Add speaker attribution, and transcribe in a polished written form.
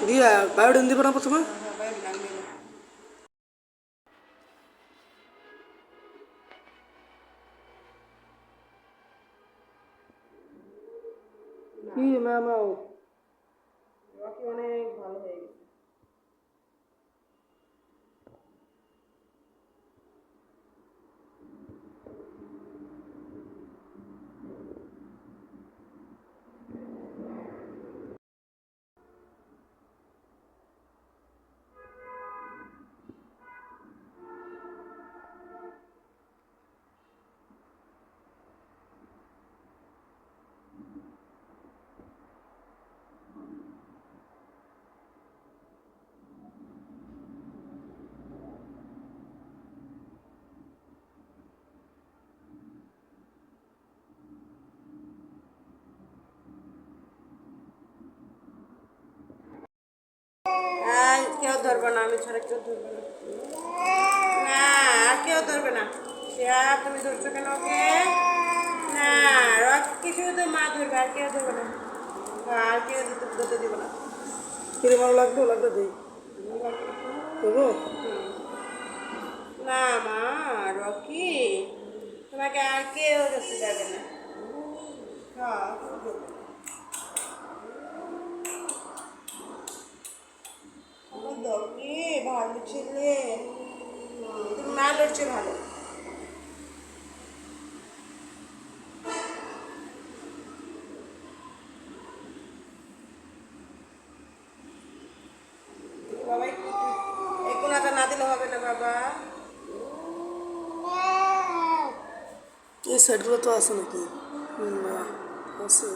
Speaker 1: দিয়া বায়োডিন দিব না প্রথমে। কি ম্যাম অনেক ভালো হয়ে গেছে। কেউ ধরবে না, আমি ছাড়া কেউ ধরবে না। না আর কেউ ধরবে না। তুমি ধরছো কেন ওকে? না রকি শুধু মা ধরবে, আর কেউ ধরবে না। আর কেউ ধরতে দিব না। কিরে ভালো লাগবে? লাগবে দিই দেবো না মা। রকি তোমাকে আর কেউ ধরতে যাবে না। হ্যাঁ রকি ভালো ছেলে, তুমি মা লড়ছে ভালো। বাবা এই কোনাটা না দিলে হবে না বাবা। এই সাইডগুলো তো আছে নাকি? না আছে।